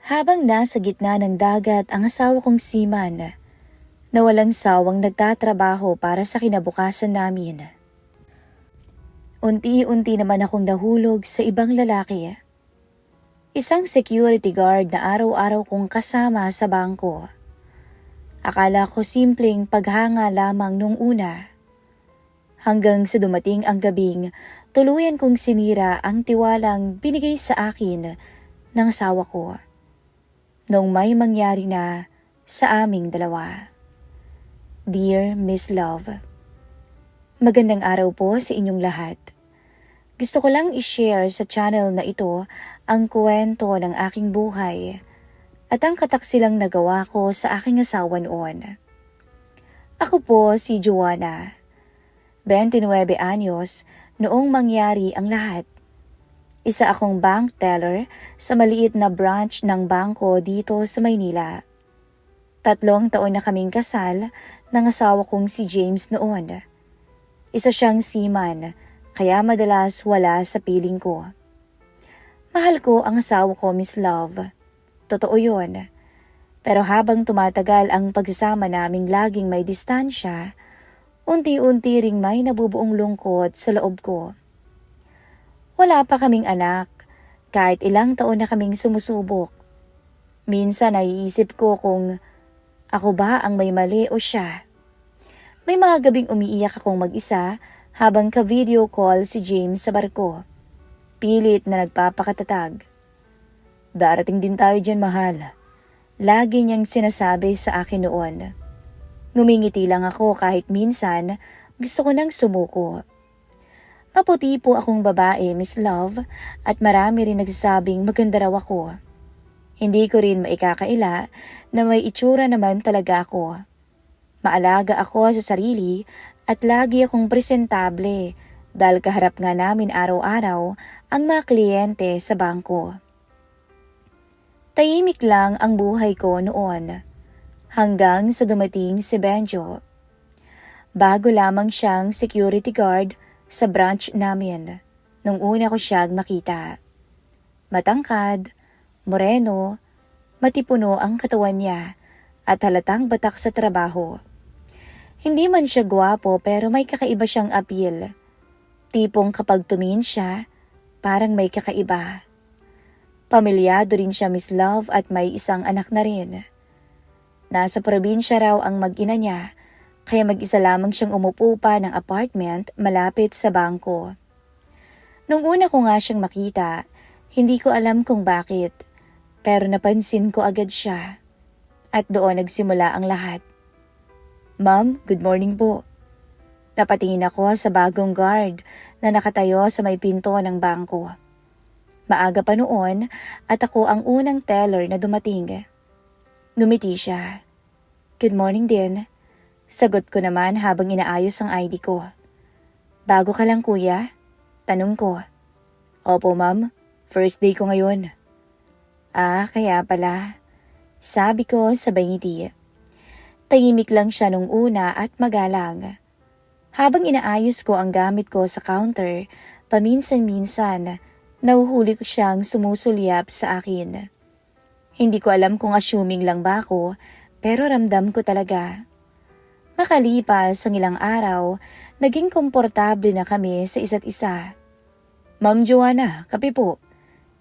Habang nasa gitna ng dagat ang asawa kong seaman, na walang sawang nagtatrabaho para sa kinabukasan namin. Unti-unti naman akong nahulog sa ibang lalaki. Isang security guard na araw-araw kong kasama sa bangko. Akala ko simpleng paghanga lamang nung una. Hanggang sa dumating ang gabing, tuluyan kong sinira ang tiwalang binigay sa akin ng asawa ko. Nung may mangyari na sa aming dalawa. Dear Miss Love, magandang araw po sa inyong lahat. Gusto ko lang i-share sa channel na ito ang kwento ng aking buhay at ang kataksilang nagawa ko sa aking asawa noon. Ako po si Joanna, 29 anyos noong mangyari ang lahat. Isa akong bank teller sa maliit na branch ng bangko dito sa Maynila. 3 taon na kaming kasal ng asawa kong si James noon. Isa siyang seaman, kaya madalas wala sa piling ko. Mahal ko ang asawa ko, Miss Love. Totoo yun. Pero habang tumatagal ang pagsasama naming laging may distansya, unti-unti ring may nabubuong lungkot sa loob ko. Wala pa kaming anak, kahit ilang taon na kaming sumusubok. Minsan naiisip ko kung ako ba ang may mali o siya. May mga gabing umiiyak akong mag-isa habang ka-video call si James sa barko. Pilit na nagpapakatatag. Darating din tayo dyan, mahal. Lagi niyang sinasabi sa akin noon. Ngumingiti lang ako kahit minsan gusto ko nang sumuko. Maputi po akong babae, Miss Love, at marami rin nagsasabing maganda raw ako. Hindi ko rin maikakaila na may itsura naman talaga ako. Maalaga ako sa sarili at lagi akong presentable dahil kaharap nga namin araw-araw ang mga kliyente sa bangko. Tahimik lang ang buhay ko noon hanggang sa dumating si Benjo. Bago lamang siyang security guard sa branch namin nung una ko siyang makita. Matangkad, moreno, matipuno ang katawan niya at halatang batak sa trabaho. Hindi man siya gwapo pero may kakaiba siyang appeal. Tipong kapag tumingin siya, parang may kakaiba. Pamilyado rin siya, Miss Love, at may isang anak na rin. Nasa probinsya raw ang mag-ina niya, kaya mag-isa lamang siyang umupo pa ng apartment malapit sa bangko. Nung una ko nga siyang makita, hindi ko alam kung bakit, pero napansin ko agad siya. At doon nagsimula ang lahat. Ma'am, good morning po. Napatingin ako sa bagong guard na nakatayo sa may pinto ng bangko. Maaga pa noon at ako ang unang teller na dumating. Ngumiti siya. Good morning din. Sagot ko naman habang inaayos ang ID ko. Bago ka lang, kuya? Tanong ko. Opo, ma'am. First day ko ngayon. Ah, kaya pala. Sabi ko sabay ngiti. Tahimik lang siya nung una at magalang. Habang inaayos ko ang gamit ko sa counter, paminsan-minsan, nahuhuli ko siyang sumusulyap sa akin. Hindi ko alam kung assuming lang ba ako, pero ramdam ko talaga. Makalipas ang ilang araw, naging komportable na kami sa isa't isa. Ma'am Joanna, kape po.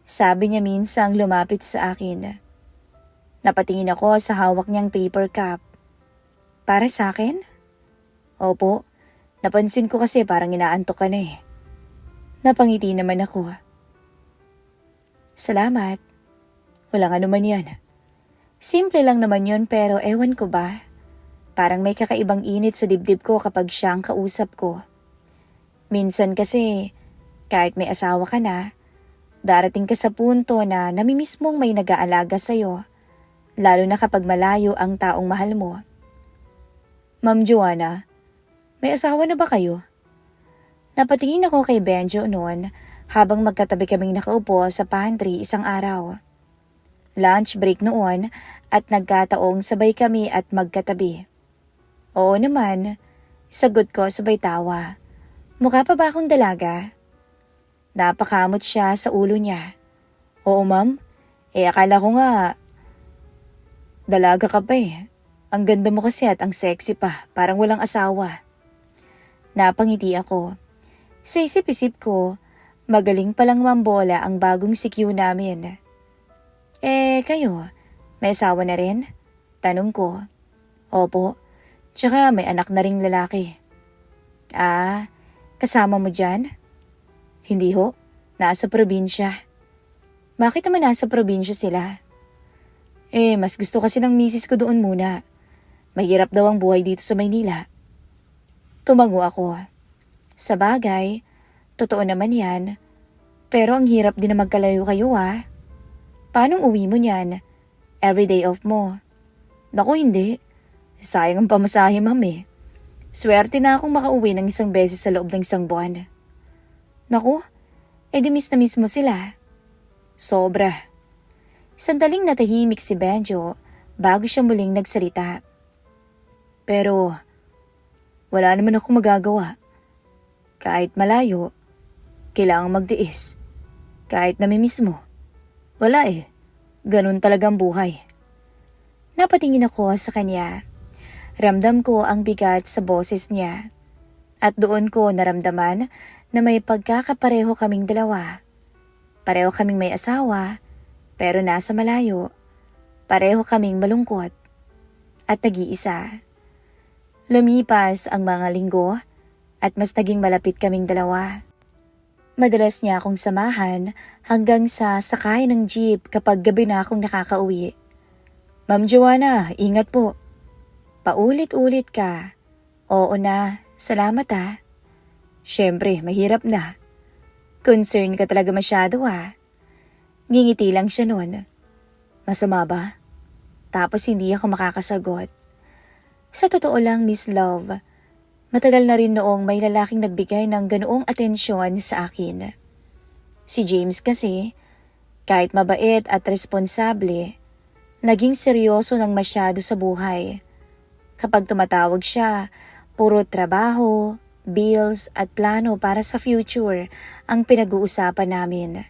Sabi niya minsang lumapit sa akin. Napatingin ako sa hawak niyang paper cup. Para sa akin? Opo, napansin ko kasi parang inaantok ka na eh. Napangiti naman ako. Salamat. Walang anuman yan. Simple lang naman yun pero ewan ko ba? Parang may kakaibang init sa dibdib ko kapag siyang kausap ko. Minsan kasi, kahit may asawa ka na, darating ka sa punto na namimiss mong may nag-aalaga sa'yo, lalo na kapag malayo ang taong mahal mo. Ma'am Joanna, may asawa na ba kayo? Napatingin ako kay Benjo noon habang magkatabi kaming nakaupo sa pantry isang araw. Lunch break noon at nagkataong sabay kami at magkatabi. Oo naman, sagot ko sabay tawa. Mukha pa ba akong dalaga? Napakamot siya sa ulo niya. Oo ma'am, Akala ko nga, dalaga ka pa eh. Ang ganda mo kasi at ang sexy pa, parang walang asawa. Napangiti ako. Sa isip-isip ko, magaling palang mambola ang bagong CQ namin. Kayo, may asawa na rin? Tanong ko. Opo, tsaka may anak na ring lalaki. Kasama mo dyan? Hindi ho, nasa probinsya. Bakit naman nasa probinsya sila? Mas gusto kasi ng misis ko doon muna. Mahirap daw ang buhay dito sa Maynila. Tumango ako. Sa bagay, totoo naman yan. Pero ang hirap din na magkalayo kayo Paanong uwi mo niyan? Everyday off mo? Naku hindi. Sayang ang pamasahe Swerte na akong makauwi ng isang beses sa loob ng isang buwan. Naku, di miss na miss mo sila. Sobra. Sandaling natahimik si Benjo bago siya muling nagsalita. Pero, wala naman akong magagawa. Kahit malayo, kailangang magtiis. Kahit namimiss mo. Wala ganun talagang buhay. Napatingin ako sa kanya. Ramdam ko ang bigat sa boses niya. At doon ko naramdaman na may pagkakapareho kaming dalawa. Pareho kaming may asawa, pero nasa malayo. Pareho kaming malungkot. At nag-iisa. Lumipas ang mga linggo at mas naging malapit kaming dalawa. Madalas niya akong samahan hanggang sa sakay ng jeep kapag gabi na akong nakakauwi. Ma'am Joanna, ingat po. Paulit-ulit ka. Oo na, salamat Siyempre, mahirap na. Concern ka talaga masyado Ngingiti lang siya nun. Masama ba? Tapos hindi ako makakasagot. Sa totoo lang, Miss Love, matagal na rin noong may lalaking nagbigay ng ganoong atensyon sa akin. Si James kasi, kahit mabait at responsable, naging seryoso ng masyado sa buhay. Kapag tumatawag siya, puro trabaho, bills at plano para sa future ang pinag-uusapan namin.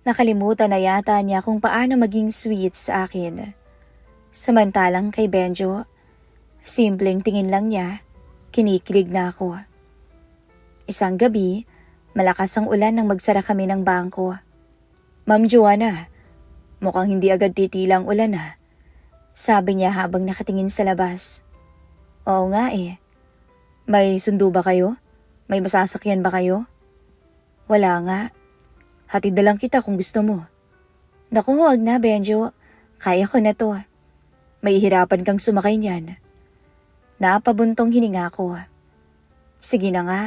Nakalimutan na yata niya kung paano maging sweet sa akin. Samantalang kay Benjo, simpleng tingin lang niya, kinikilig na ako. Isang gabi, malakas ang ulan nang magsara kami ng bangko. Ma'am Joanna, mukhang hindi agad titila ang ulan Sabi niya habang nakatingin sa labas. Oo nga May sundo ba kayo? May masasakyan ba kayo? Wala nga. Hatid na lang kita kung gusto mo. Naku, huwag na Benjo. Kaya ko na to. May hirapan kang sumakay niyan. Napabuntong hininga ko. Sige na nga.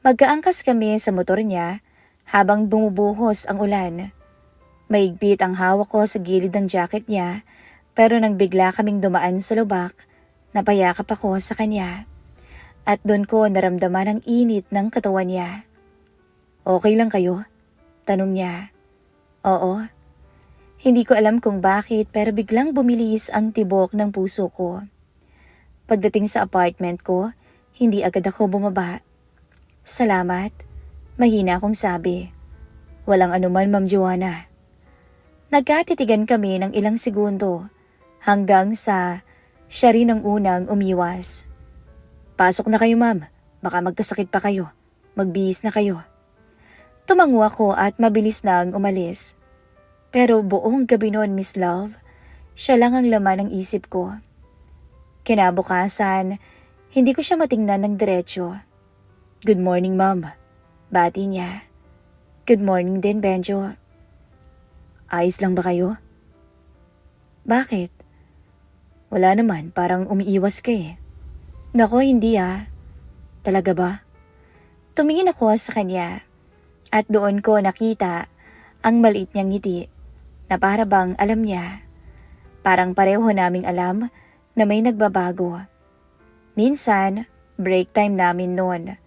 Magkaangkas kami sa motor niya habang bumubuhos ang ulan. Maigpit ang hawak ko sa gilid ng jacket niya pero nang bigla kaming dumaan sa lubak, napayakap ako sa kanya. At doon ko naramdaman ang init ng katawan niya. Okay lang kayo? Tanong niya. Oo. Hindi ko alam kung bakit pero biglang bumilis ang tibok ng puso ko. Pagdating sa apartment ko, hindi agad ako bumaba. Salamat. Mahina akong sabi. Walang anuman, Ma'am Joanna. Nagkatitigan kami ng ilang segundo hanggang sa siya rin ang unang umiwas. Pasok na kayo, ma'am. Baka magkasakit pa kayo. Magbihis na kayo. Tumango ako at mabilis nang umalis. Pero buong gabi noon, Miss Love, siya lang ang laman ng isip ko. Kinabukasan, hindi ko siya matingnan ng diretso. Good morning, ma'am. Bati niya. Good morning din, Benjo. Ayos lang ba kayo? Bakit? Wala naman, parang umiiwas ka Nako, hindi Talaga ba? Tumingin ako sa kanya at doon ko nakita ang maliit niyang ngiti na para bang alam niya. Parang pareho naming alam na may nagbabago. Minsan, break time namin noon.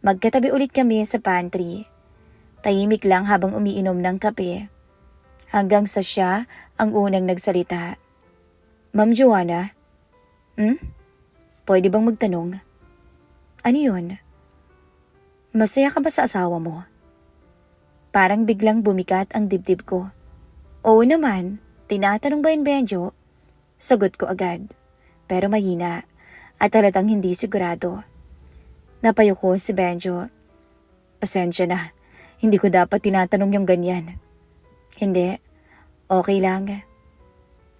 Magkatabi ulit kami sa pantry. Tahimik lang habang umiinom ng kape. Hanggang sa siya ang unang nagsalita. Ma'am Joanna? Pwede bang magtanong? Ano yun? Masaya ka ba sa asawa mo? Parang biglang bumigat ang dibdib ko. Oo naman, tinatanong ba yun, Benjo? Sagot ko agad, pero mahina at halatang hindi sigurado. Napayo ko si Benjo. Pasensya na, hindi ko dapat tinatanong yung ganyan. Hindi, okay lang.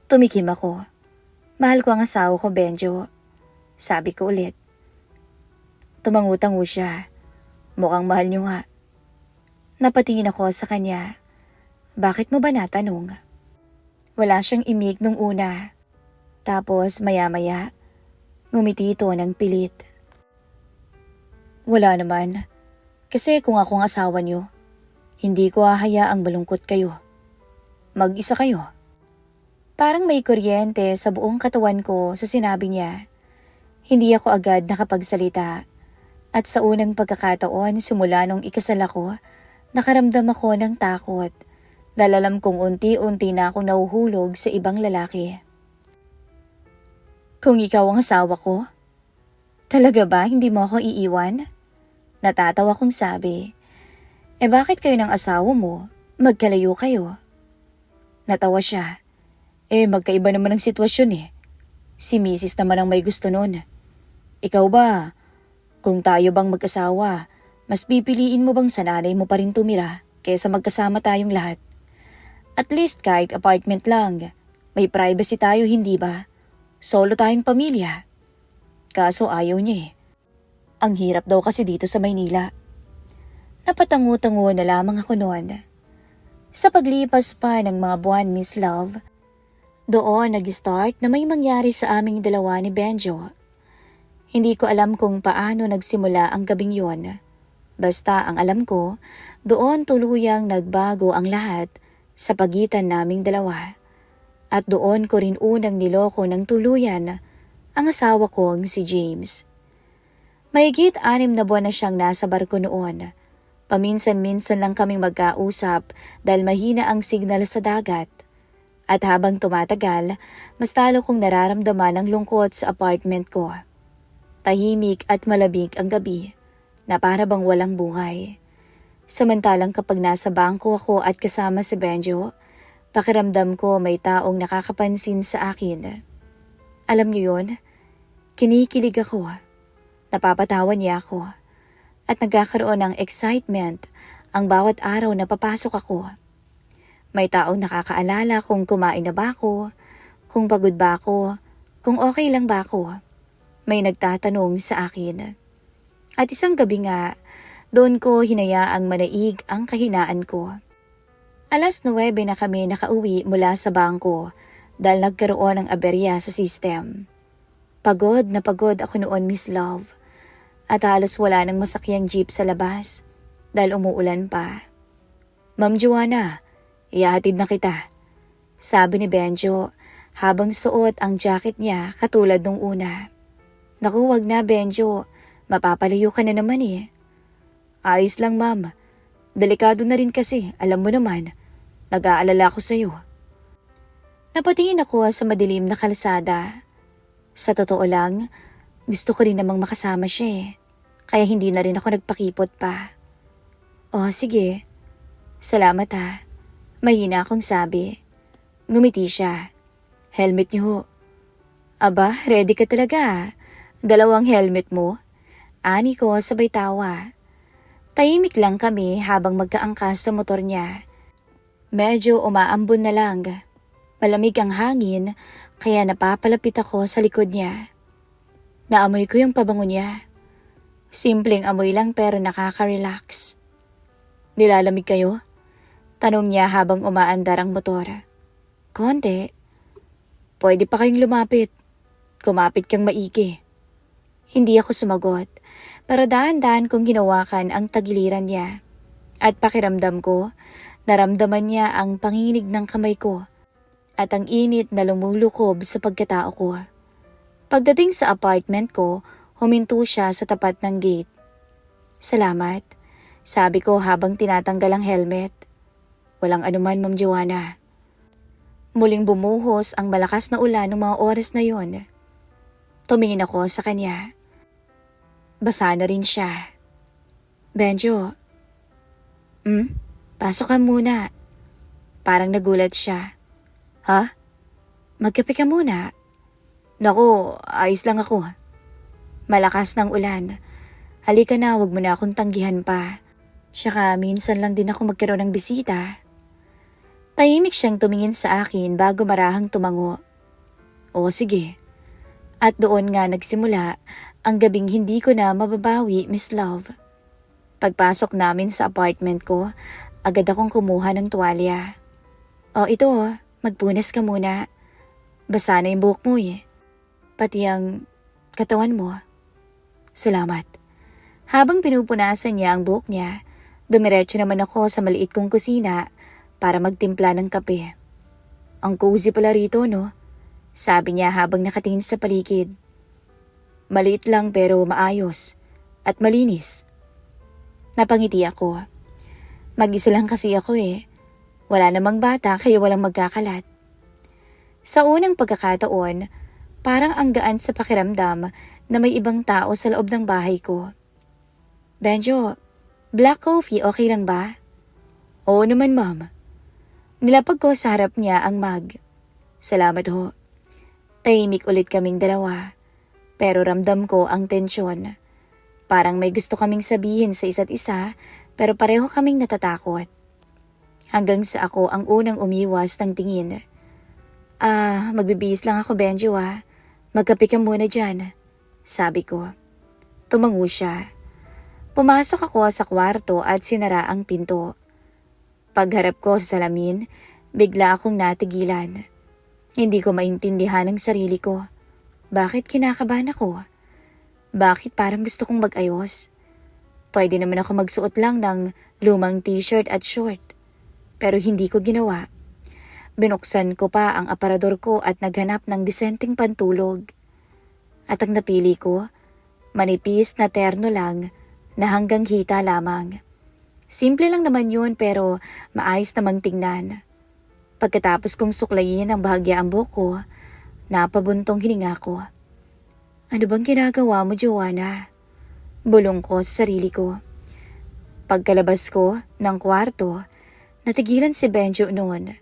Tumikim ako. Mahal ko ang asawa ko, Benjo. Sabi ko ulit. Tumangutango siya. Mukhang mahal niyo nga. Napatingin ako sa kanya. Bakit mo ba natanong? Wala siyang imik nung una. Tapos maya-maya, ngumiti ito ng pilit. Wala naman. Kasi kung akong asawa niyo, hindi ko hahayaang malungkot kayo. Mag-isa kayo. Parang may kuryente sa buong katawan ko sa sinabi niya. Hindi ako agad nakapagsalita. At sa unang pagkakataon simula nung ikasal ako, nakaramdam ako ng takot. Dahil alam kong unti-unti na akong nahuhulog sa ibang lalaki. Kung ikaw ang asawa ko, talaga ba hindi mo ako iiwan? Natatawa kong sabi. Bakit kayo ng asawa mo? Magkalayo kayo. Natawa siya. Magkaiba naman ang sitwasyon eh. Si Mrs. naman ang may gusto nun. Ikaw ba? Kung tayo bang mag-asawa, mas pipiliin mo bang sa nanay mo pa rin tumira kaysa magkasama tayong lahat? At least kahit apartment lang, may privacy tayo hindi ba? Solo tayong pamilya. Kaso ayaw niya eh. Ang hirap daw kasi dito sa Maynila. Napatango-tango na lamang ako noon. Sa paglipas pa ng mga buwan, Miss Love, doon nag-start na may mangyari sa aming dalawa ni Benjo. Hindi ko alam kung paano nagsimula ang gabing yon. Basta ang alam ko, doon tuluyang nagbago ang lahat sa pagitan naming dalawa. At doon ko rin unang niloko ng tuluyan ang asawa kong si James. Mahigit 6 na buwan na siyang nasa barko noon. Paminsan-minsan lang kaming magkausap dahil mahina ang signal sa dagat. At habang tumatagal, mas talo kong nararamdaman ang lungkot sa apartment ko. Tahimik at malamig ang gabi na para bang walang buhay. Samantalang kapag nasa bangko ako at kasama si Benjo, pakiramdam ko may taong nakakapansin sa akin. Alam niyo yun? Kinikilig ako. Napapatawa niya ako. At nagkakaroon ng excitement ang bawat araw na papasok ako. May taong nakakaalala kung kumain na ba ako, kung pagod ba ako, kung okay lang ba ako. May nagtatanong sa akin. At isang gabi nga, doon ko hinayaang manaig ang kahinaan ko. 9:00 na kami nakauwi mula sa bangko dahil nagkaroon ng aberya sa system. Pagod na pagod ako noon, Miss Love. At halos wala nang masakyang jeep sa labas dahil umuulan pa. Ma'am Joanna, ihahatid na kita. Sabi ni Benjo habang suot ang jacket niya katulad nung una. Naku, wag na Benjo, mapapalayo ka na naman eh. Ayos lang ma'am, delikado na rin kasi, alam mo naman, nag-aalala ko sa'yo. Napatingin ako sa madilim na kalsada. Sa totoo lang, gusto ko rin namang makasama siya eh, kaya hindi na rin ako nagpakipot pa. Oh sige, salamat ha, mahina akong sabi. Ngumiti siya. Helmet niyo ho. Aba, ready ka talaga ha? 2 helmet mo? Ani ko sabay tawa. Tahimik lang kami habang magkaangkas sa motor niya. Medyo umaambon na lang. Malamig ang hangin kaya napapalapit ako sa likod niya. Naamoy ko yung pabango niya. Simpleng amoy lang pero nakaka-relax. Nilalamig kayo? Tanong niya habang umaandar ang motor. Konti. Pwede pa kayong lumapit. Kumapit kang maigi. Hindi ako sumagot, pero dahan-dahan kong hinawakan ang tagiliran niya. At pakiramdam ko, naramdaman niya ang panginginig ng kamay ko at ang init na lumulukob sa pagkatao ko. Pagdating sa apartment ko, huminto siya sa tapat ng gate. Salamat, sabi ko habang tinatanggal ang helmet. Walang anuman, Ma'am Joanna. Muling bumuhos ang malakas na ulan ng mga oras na yon. Tumingin ako sa kanya. Basa na rin siya. Benjo. Pasok ka muna. Parang nagulat siya. Ha? Magkape ka muna. Naku, ayos lang ako. Malakas ng ulan. Halika na, wag mo na akong tanggihan pa. Tsaka minsan lang din ako magkaroon ng bisita. Tahimik siyang tumingin sa akin bago marahang tumango. O sige. At doon nga nagsimula ang gabing hindi ko na mababawi, Miss Love. Pagpasok namin sa apartment ko, agad akong kumuha ng tuwalya. O ito, magpunas ka muna. Basa na yung buhok mo eh. Pati ang katawan mo. Salamat. Habang pinupunasan niya ang buhok niya, dumiretso naman ako sa maliit kong kusina para magtimpla ng kape. Ang cozy pala rito, no? Sabi niya habang nakatingin sa paligid. Maliit lang pero maayos at malinis. Napangiti ako. Mag-isa lang kasi ako eh. Wala namang bata kaya walang magkakalat. Sa unang pagkakataon, parang ang gaan sa pakiramdam na may ibang tao sa loob ng bahay ko. Benjo, black coffee okay lang ba? Oo naman ma'am. Nilapag ko sa harap niya ang mug. Salamat ho. Tahimik ulit kaming dalawa. Pero ramdam ko ang tensyon. Parang may gusto kaming sabihin sa isa't isa pero pareho kaming natatakot. Hanggang sa ako ang unang umiwas ng tingin. Magbibihis lang ako Benjo ah. Magkape ka muna dyan. Sabi ko. Tumango siya. Pumasok ako sa kwarto at sinara ang pinto. Pagharap ko sa salamin, bigla akong natigilan. Hindi ko maintindihan ang sarili ko. Bakit kinakabahan ako? Bakit parang gusto kong mag-ayos? Pwede naman ako magsuot lang ng lumang t-shirt at short. Pero hindi ko ginawa. Binuksan ko pa ang aparador ko at naghanap ng disenteng pantulog. At ang napili ko, manipis na terno lang na hanggang hita lamang. Simple lang naman yun pero maayos namang tingnan. Pagkatapos kong suklayin ang bahagyaang buhok ko, napabuntong hininga ko. Ano bang ginagawa mo, Joanna? Bulong ko sa sarili ko. Pagkalabas ko ng kwarto, natigilan si Benjo noon.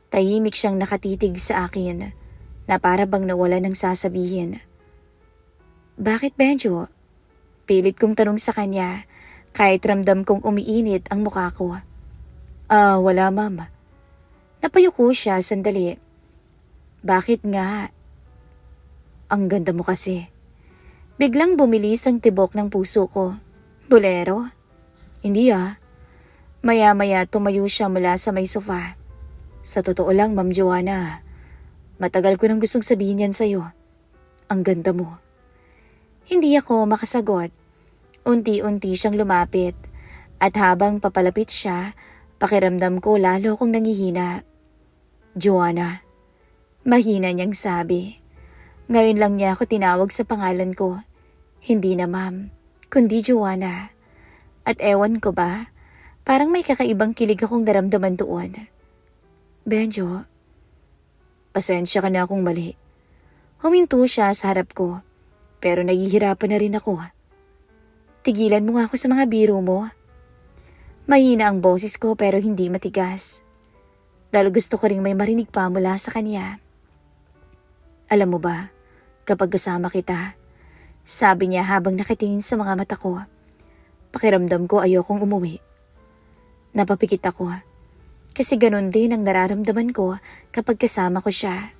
Tahimik siyang nakatitig sa akin na para bang nawala ng sasabihin. Bakit Benjo? Pilit kong tanong sa kanya kahit ramdam kong umiinit ang mukha ko. Wala ma'am. Napayuko siya sandali. Bakit nga? Ang ganda mo kasi. Biglang bumilis ang tibok ng puso ko. Bolero? Hindi ah. Maya-maya tumayo siya mula sa may sofa. Sa totoo lang, Ma'am Joanna, matagal ko nang gustong sabihin yan sa'yo. Ang ganda mo. Hindi ako makasagot. Unti-unti siyang lumapit at habang papalapit siya, pakiramdam ko lalo kong nangihina. Joanna, mahina niyang sabi. Ngayon lang niya ako tinawag sa pangalan ko. Hindi na ma'am, kundi Joanna. At ewan ko ba, parang may kakaibang kilig akong naramdaman doon. Benjo, pasensya ka na akong mali. Huminto siya sa harap ko, pero nahihirapan na rin ako. Tigilan mo nga ako sa mga biro mo. Mahina ang boses ko pero hindi matigas. Dahil gusto ko ring may marinig pa mula sa kanya. Alam mo ba, kapag kasama kita, sabi niya habang nakatingin sa mga mata ko, pakiramdam ko ayokong umuwi. Napapikit ako kasi ganun din ang nararamdaman ko kapag kasama ko siya.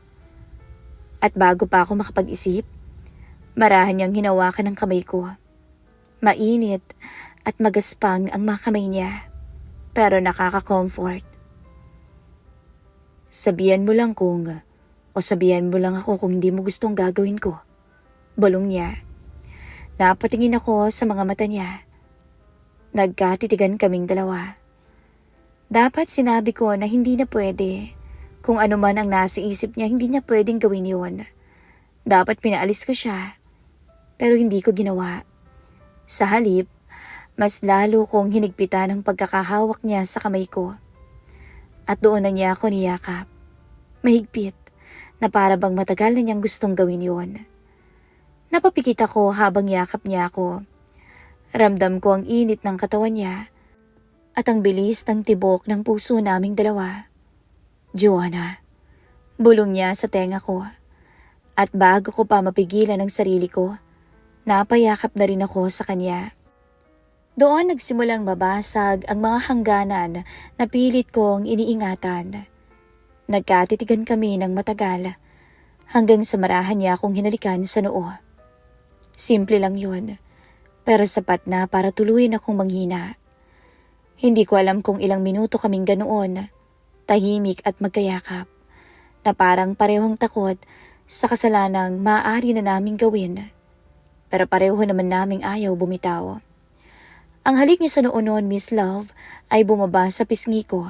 At bago pa ako makapag-isip, marahan niyang hinawakan ng kamay ko. Mainit at magaspang ang mga kamay niya, pero nakaka-comfort. Sabihan mo lang sabihan mo lang ako kung hindi mo gustong gagawin ko. Bulong niya. Napatingin ako sa mga mata niya. Nagkatitigan kaming dalawa. Dapat sinabi ko na hindi na pwede. Kung ano man ang nasa isip niya, hindi niya pwedeng gawin yun. Dapat pinaalis ko siya, pero hindi ko ginawa. Sa halip, mas lalo kong hinigpitan ang pagkakahawak niya sa kamay ko. At doon na niya ako niyakap. Mahigpit na para bang matagal na niyang gustong gawin yun. Napapikit ako habang yakap niya ako. Ramdam ko ang init ng katawan niya at ang bilis ng tibok ng puso naming dalawa. Joanna, bulong niya sa tenga ko. At bago ko pa mapigilan ang sarili ko, napayakap na rin ako sa kanya. Doon nagsimulang mabasag ang mga hangganan na pilit kong iniingatan. Nagkatitigan kami ng matagal hanggang sa marahan niya akong hinalikan sa noo. Simple lang yun, pero sapat na para tuluyan akong manghina. Hindi ko alam kung ilang minuto kaming ganoon, tahimik at magkayakap, na parang parehong takot sa kasalanang maaari na naming gawin. Pero pareho naman naming ayaw bumitaw. Ang halik niya sa noo noon, Miss Love, ay bumaba sa pisngi ko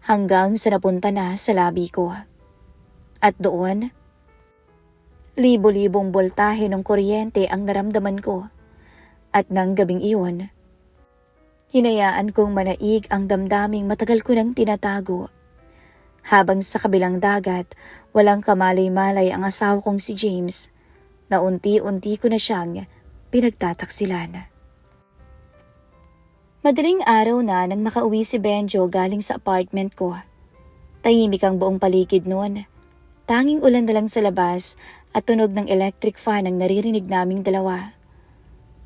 hanggang sa napunta na sa labi ko. At doon, libo-libong boltahe ng kuryente ang naramdaman ko. At nang gabing iyon, hinayaan kong manaig ang damdaming matagal ko nang tinatago. Habang sa kabilang dagat, walang kamalay-malay ang asawa kong si James, na unti-unti ko na siyang pinagtataksilan. Madaling araw na nang makauwi si Benjo galing sa apartment ko. Tahimik ang buong paligid noon. Tanging ulan na lang sa labas at tunog ng electric fan ang naririnig naming dalawa.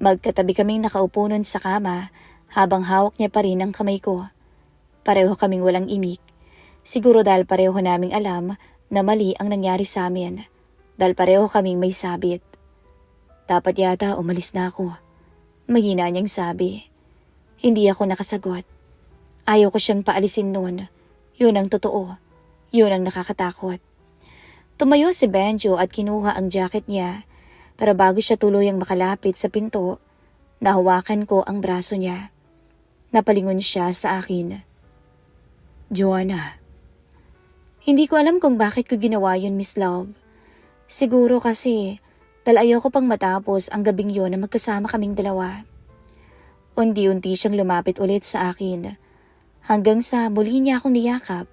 Magkatabi kaming nakaupo nun sa kama habang hawak niya pa rin ang kamay ko. Pareho kaming walang imik. Siguro dahil pareho naming alam na mali ang nangyari sa amin. Dahil pareho kaming may sabit. Dapat yata umalis na ako. Mahina niyang sabi. Hindi ako nakasagot. Ayaw ko siyang paalisin noon. Yun ang totoo. Yun ang nakakatakot. Tumayo si Benjo at kinuha ang jacket niya. Pero bago siya tuluyang makalapit sa pinto, nahawakan ko ang braso niya. Napalingon siya sa akin. Joanna. Hindi ko alam kung bakit ko ginawa yun, Miss Love. Siguro kasi dahil ayoko pang matapos ang gabing yun na magkasama kaming dalawa. Unti-unti siyang lumapit ulit sa akin hanggang sa muli niya akong niyakap.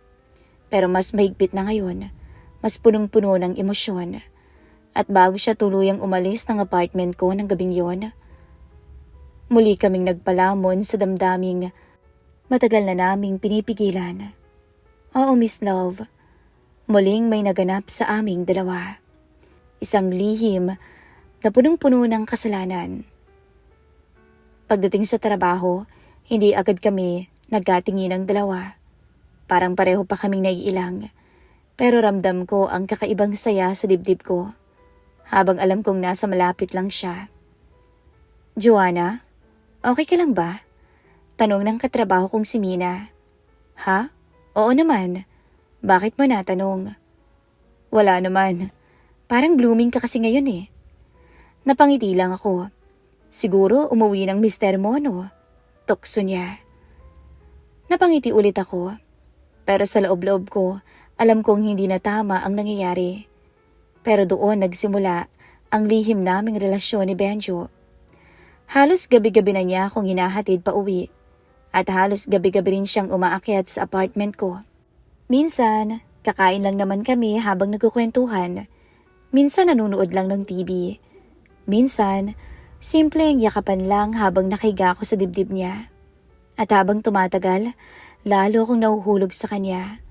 Pero mas mahigpit na ngayon, mas punong-puno ng emosyon. At bago siya tuluyang umalis ng apartment ko ng gabing yon, muli kaming nagpalamon sa damdaming matagal na naming pinipigilan. Oo, Miss Love, muling may naganap sa aming dalawa. Isang lihim na punong-puno ng kasalanan. Pagdating sa trabaho, hindi agad kami nagkatingin ng dalawa. Parang pareho pa kaming naiilang, pero ramdam ko ang kakaibang saya sa dibdib ko. Habang alam kong nasa malapit lang siya. Joanna, okay ka lang ba? Tanong ng katrabaho kong si Mina. Ha? Oo naman. Bakit mo natanong? Wala naman. Parang blooming ka kasi ngayon eh. Napangiti lang ako. Siguro umuwi ng mister mo, no? Tukso niya. Napangiti ulit ako. Pero sa loob-loob ko, alam kong hindi na tama ang nangyayari. Pero doon nagsimula ang lihim naming relasyon ni Benjo. Halos gabi-gabi na niya akong hinahatid pa uwi. At halos gabi-gabi rin siyang umaakyat sa apartment ko. Minsan, kakain lang naman kami habang nagkukwentuhan. Minsan nanonood lang ng TV. Minsan, simpleng yakapan lang habang nakahiga ako sa dibdib niya. At habang tumatagal, lalo akong nahuhulog sa kanya.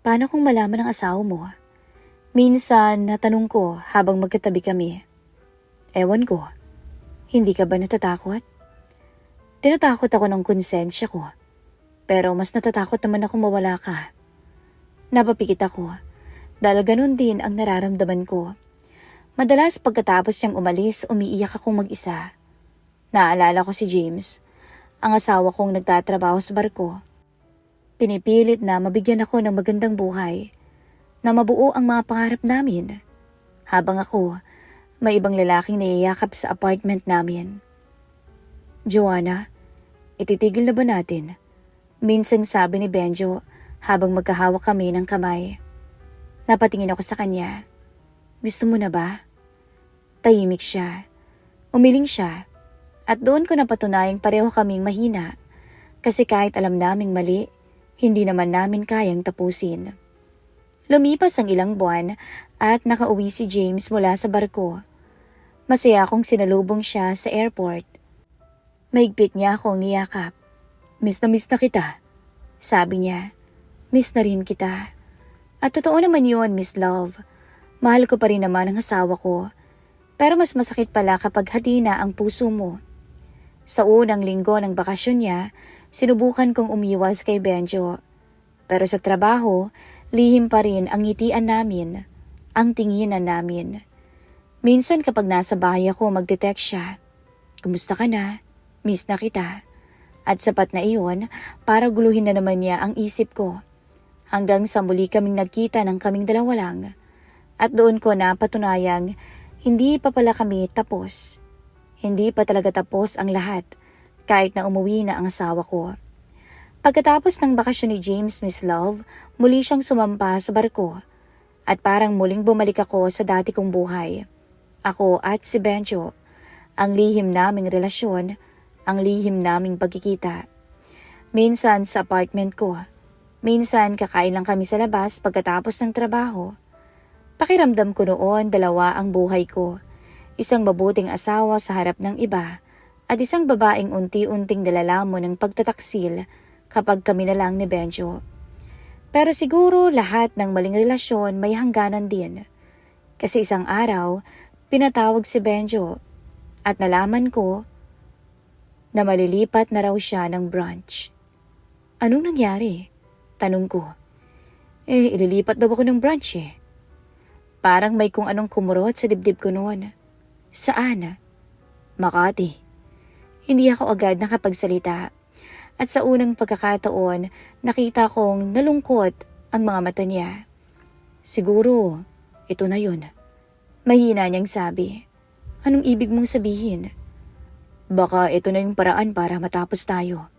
Paano kung malaman ng asawa mo? Minsan natanong ko habang magkatabi kami. Ewan ko, hindi ka ba natatakot? Tinatakot ako ng konsensya ko. Pero mas natatakot naman ako mawala ka. Napapikit ako dahil ganun din ang nararamdaman ko. Madalas pagkatapos niyang umalis, umiiyak akong mag-isa. Naalala ko si James, ang asawa kong nagtatrabaho sa barko. Pinipilit na mabigyan ako ng magandang buhay, na mabuo ang mga pangarap namin. Habang ako, may ibang lalaking niyayakap sa apartment namin. Joanna, ititigil na ba natin? Minsan sabi ni Benjo habang magkahawak kami ng kamay. Napatingin ako sa kanya. Gusto mo na ba? Tahimik siya. Umiling siya. At doon ko napatunayang pareho kaming mahina. Kasi kahit alam naming mali, hindi naman namin kayang tapusin. Lumipas ang ilang buwan at nakauwi si James mula sa barko. Masaya akong sinalubong siya sa airport. Mahigpit niya akong niyakap. Miss na kita. Sabi niya, miss na rin kita. At totoo naman yun, Miss Love. Mahal ko pa rin naman ang asawa ko. Pero mas masakit pala kapag hati na ang puso mo. Sa unang linggo ng bakasyon niya, sinubukan kong umiwas kay Benjo. Pero sa trabaho, lihim pa rin ang ngitian namin, ang tinginan namin. Minsan kapag nasa bahay ako magte-text siya, "Kumusta ka na? Miss na kita." At sapat na iyon para guluhin na naman niya ang isip ko. Hanggang sa muli kaming nagkita ng kaming dalawa lang. At doon ko na patunayang hindi pa pala kami tapos. Hindi pa talaga tapos ang lahat kahit na umuwi na ang asawa ko. Pagkatapos ng bakasyon ni James, Miss Love, muli siyang sumampa sa barko. At parang muling bumalik ako sa dati kong buhay. Ako at si Benjo, ang lihim naming relasyon, ang lihim naming pagkikita. Minsan sa apartment ko, minsan kakain lang kami sa labas pagkatapos ng trabaho. Pakiramdam ko noon dalawa ang buhay ko. Isang mabuting asawa sa harap ng iba at isang babaeng unti-unting dalalamon ng pagtataksil kapag kami na lang ni Benjo. Pero siguro lahat ng maling relasyon may hangganan din. Kasi isang araw, pinatawag si Benjo at nalaman ko na malilipat na raw siya ng branch. Anong nangyari? Tanong ko. Ililipat daw ako ng branch eh. Parang may kung anong kumurot sa dibdib ko noon. Saan? Makati. Hindi ako agad nakapagsalita. At sa unang pagkakataon, nakita kong nalungkot ang mga mata niya. Siguro, ito na yun. Mahina niyang sabi. Anong ibig mong sabihin? Baka ito na yung paraan para matapos tayo.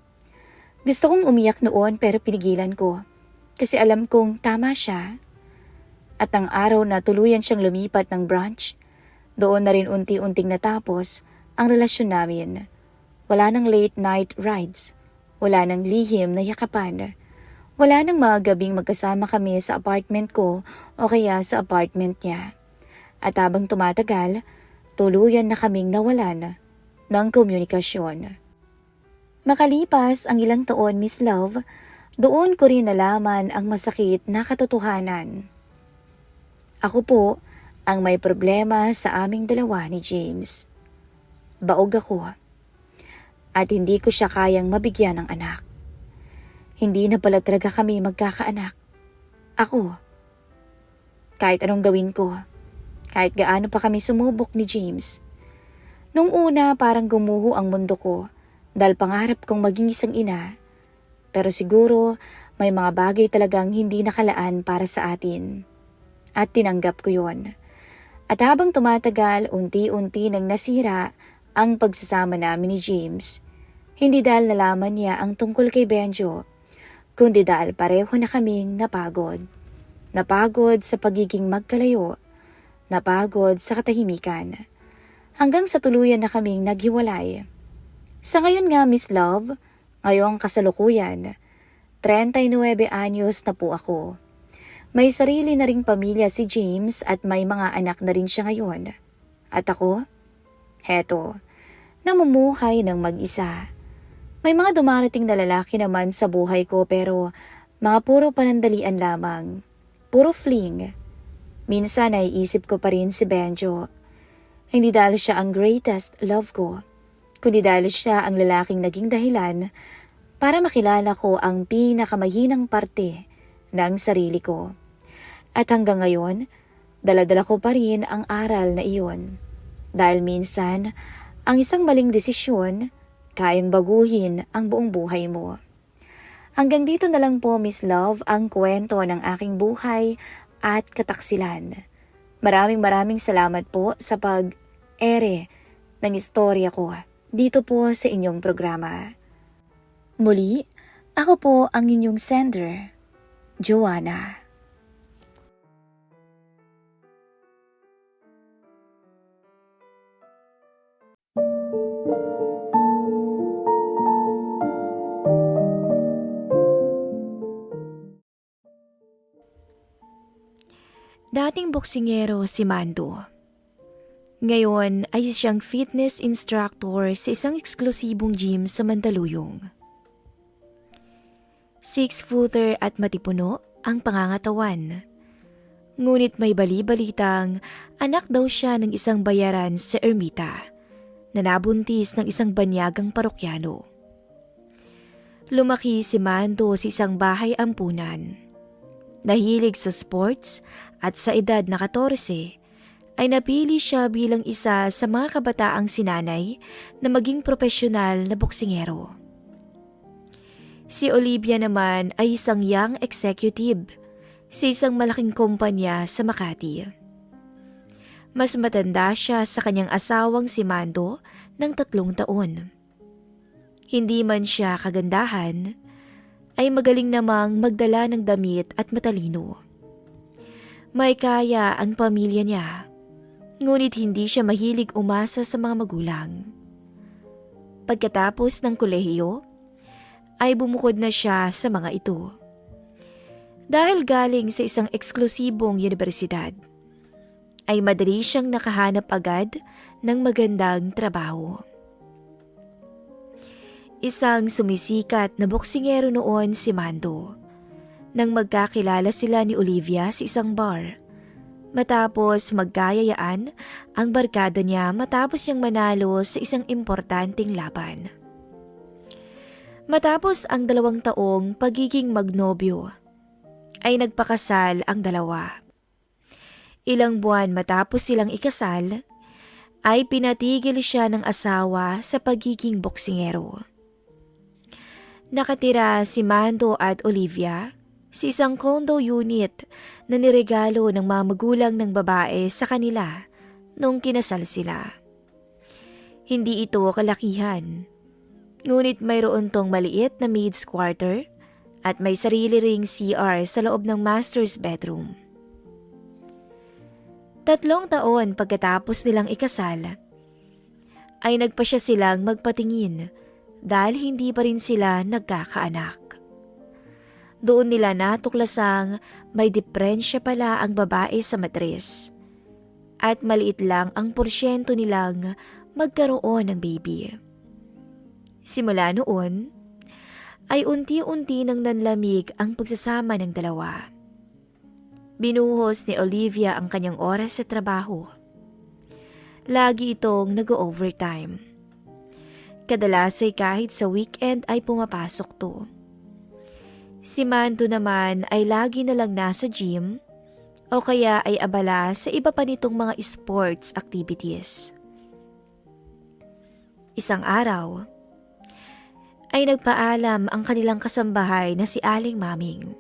Gusto kong umiyak noon pero pinigilan ko. Kasi alam kong tama siya. At ang araw na tuluyan siyang lumipat ng branch, doon na rin unti-unting natapos ang relasyon namin. Wala nang late night rides. Wala nang lihim na yakapan. Wala nang mga gabing magkasama kami sa apartment ko o kaya sa apartment niya. At habang tumatagal, tuluyan na kaming nawalan ng komunikasyon. Makalipas ang ilang taon, Miss Love, doon ko rin nalaman ang masakit na katotohanan. Ako po ang may problema sa aming dalawa ni James. Baog ako. At hindi ko siya kayang mabigyan ng anak. Hindi na pala talaga kami magkakaanak. Ako. Kahit anong gawin ko, kahit gaano pa kami sumubok ni James. Nung una parang gumuho ang mundo ko dahil pangarap kong maging isang ina. Pero siguro may mga bagay talagang hindi nakalaan para sa atin. At tinanggap ko yon. At habang tumatagal, unti-unti nang nasira ang pagsasama namin ni James. Hindi dahil nalaman niya ang tungkol kay Benjo, kundi dahil pareho na kaming napagod. Napagod sa pagiging magkalayo. Napagod sa katahimikan. Hanggang sa tuluyan na kaming naghiwalay. Sa ngayon nga, Miss Love, ngayong kasalukuyan, 39 anyos na po ako. May sarili na ring pamilya si James at may mga anak na rin siya ngayon. At ako? Heto, namumuhay ng mag-isa. May mga dumarating na lalaki naman sa buhay ko pero mga puro panandalian lamang. Puro fling. Minsan ay isip ko pa rin si Benjo. Hindi dahil siya ang greatest love ko, kundi dahil siya ang lalaking naging dahilan para makilala ko ang pinakamahinang parte ng sarili ko. At hanggang ngayon, dala-dala ko pa rin ang aral na iyon. Dahil minsan, ang isang maling desisyon, kayang baguhin ang buong buhay mo. Hanggang dito na lang po, Miss Love, ang kwento ng aking buhay at kataksilan. Maraming salamat po sa pag-ere ng istorya ko dito po sa inyong programa. Muli, ako po ang inyong sender, Joanna. Dating boksingero si Mando. Ngayon ay siyang fitness instructor sa isang eksklusibong gym sa Mandaluyong. 6-footer at matipuno ang pangangatawan Ngunit may bali-balitang anak daw siya ng isang bayaran sa ermita na nabuntis ng isang banyagang parokyano. Lumaki si Mando sa isang bahay ampunan. Nahilig sa sports at sa edad na 14 ay napili siya bilang isa sa mga kabataang sinanay na maging profesional na boksingero. Si Olivia naman ay isang young executive sa isang malaking kumpanya sa Makati. Mas matanda siya sa kanyang asawang si Mando ng 3 taon. Hindi man siya kagandahan, ay magaling namang magdala ng damit at matalino. May kaya ang pamilya niya, ngunit hindi siya mahilig umasa sa mga magulang. Pagkatapos ng kolehiyo, ay bumukod na siya sa mga ito. Dahil galing sa isang eksklusibong universidad, ay madali siyang nakahanap agad ng magandang trabaho. Isang sumisikat na boksingero noon si Mando, nang magkakilala sila ni Olivia sa isang bar. Matapos magkayayaan ang barkada niya matapos niyang manalo sa isang importanteng laban. Matapos ang 2 taong pagiging magnobyo, ay nagpakasal ang dalawa. Ilang buwan matapos silang ikasal, ay pinatigil siya ng asawa sa pagiging boksingero. Nakatira si Mando at Olivia sa isang condo unit na niregalo ng mga magulang ng babae sa kanila nung kinasal sila. Hindi ito kalakihan, ngunit mayroon tong maliit na maid's quarter at may sarili ring CR sa loob ng master's bedroom. 3 taon pagkatapos nilang ikasal, ay nagpasya silang magpatingin dahil hindi pa rin sila nagkakaanak. Doon nila natuklasang may diferensya pala ang babae sa matres at maliit lang ang porsyento nilang magkaroon ng baby. Simula noon, ay unti-unti nang nanlamig ang pagsasama ng dalawa. Binuhos ni Olivia ang kanyang oras sa trabaho. Lagi itong nag-overtime. Kadalas ay kahit sa weekend ay pumapasok to. Si Mando naman ay lagi na lang nasa gym o kaya ay abala sa iba pa nitong mga sports activities. Isang araw, ay nagpaalam ang kanilang kasambahay na si Aling Maming.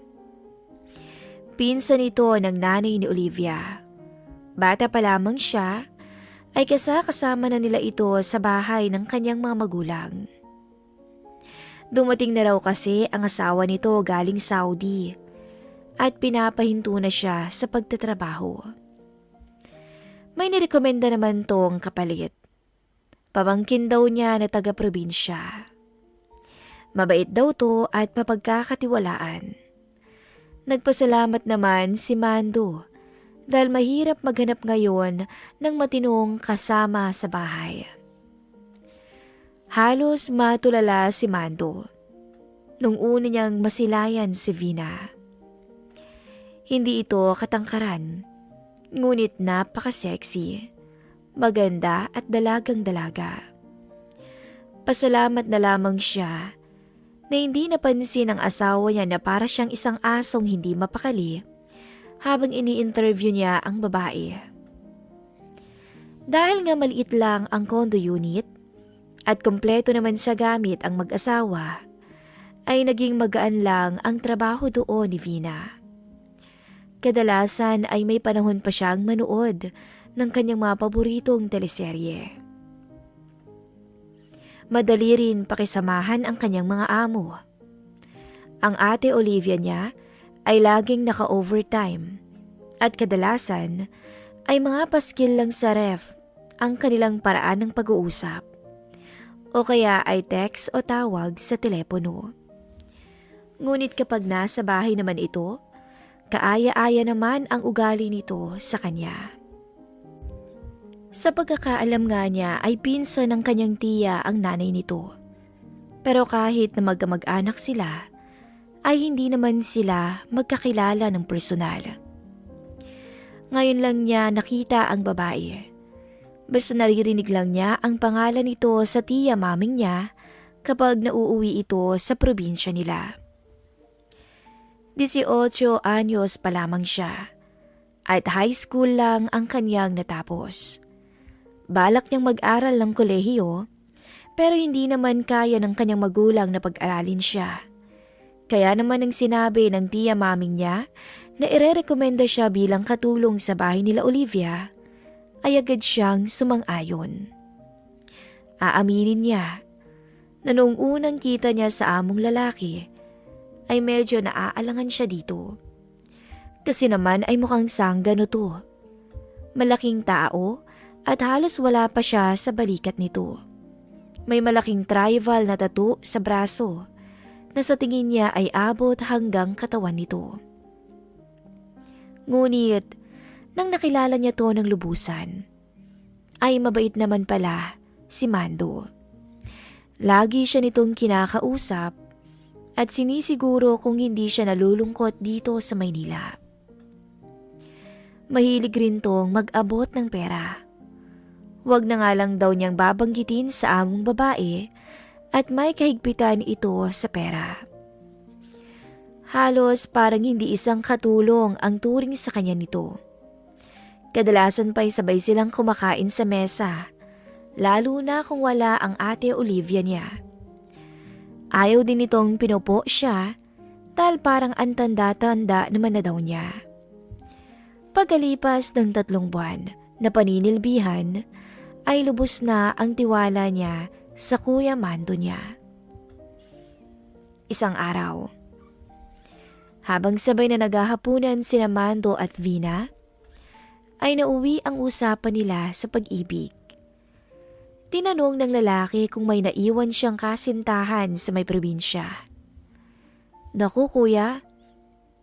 Pinsan ito ng nanay ni Olivia. Bata pa lamang siya, ay kasama na nila ito sa bahay ng kanyang mga magulang. Dumating na raw kasi ang asawa nito galing Saudi at pinapahinto na siya sa pagtatrabaho. May nirekomenda naman tong kapalit. Pamangkin daw niya na taga-probinsya. Mabait daw to at mapagkakatiwalaan. Nagpasalamat naman si Mando dahil mahirap maghanap ngayon ng matinong kasama sa bahay. Halos matulala si Mando nung una niyang masilayan si Vina. Hindi ito katangkaran, ngunit napaka-sexy, maganda at dalagang-dalaga. Pasalamat na lamang siya na hindi napansin ng asawa niya na para siyang isang asong hindi mapakali habang ini-interview niya ang babae. Dahil nga maliit lang ang condo unit at kompleto naman sa gamit ang mag-asawa, ay naging magaan lang ang trabaho doon ni Vina. Kadalasan ay may panahon pa siyang manood ng kanyang mga paboritong teleserye. Madali rin pakisamahan ang kanyang mga amo. Ang ate Olivia niya ay laging naka-overtime at kadalasan ay mga paskil lang sa ref ang kanilang paraan ng pag-uusap o kaya ay text o tawag sa telepono. Ngunit kapag nasa bahay naman ito, kaaya-aya naman ang ugali nito sa kanya. Sa pagkakaalam nga niya ay pinsan ng kanyang tiya ang nanay nito. Pero kahit na magkamag-anak sila, ay hindi naman sila magkakilala ng personal. Ngayon lang niya nakita ang babae. Basta naririnig lang niya ang pangalan nito sa tiya maming niya kapag nauuwi ito sa probinsya nila. 18 anyos pa lamang siya at high school lang ang kanyang natapos. Balak niyang mag-aral ng kolehiyo pero hindi naman kaya ng kanyang magulang na pag-aralin siya. Kaya naman ang sinabi ng tiya maming niya na irerekomenda siya bilang katulong sa bahay nila Olivia ay agad siyang sumang-ayon. Aaminin niya na noong unang kita niya sa among lalaki ay medyo naaalangan siya dito. Kasi naman ay mukhang sanggano to. Malaking tao at halos wala pa siya sa balikat nito. May malaking tribal na tattoo sa braso na sa tingin niya ay abot hanggang katawan nito. Ngunit, nang nakilala niya to ng lubusan, ay mabait naman pala si Mando. Lagi siya nitong kinakausap at sinisiguro kung hindi siya nalulungkot dito sa Maynila. Mahilig rin tong mag-abot ng pera. Huwag na nga lang daw niyang babanggitin sa among babae at may kahigpitan ito sa pera. Halos parang hindi isang katulong ang turing sa kanya nito. Kadalasan pa'y sabay silang kumakain sa mesa, lalo na kung wala ang ate Olivia niya. Ayaw din itong pinupo siya dahil parang antanda-tanda naman na daw niya. Pagkalipas ng 3 buwan na paninilbihan, ay lubos na ang tiwala niya sa Kuya Mando niya. Isang araw, habang sabay na naghahapunan sina Mando at Vina, ay nauwi ang usapan nila sa pag-ibig. Tinanong ng lalaki kung may naiwan siyang kasintahan sa may probinsya. Naku kuya,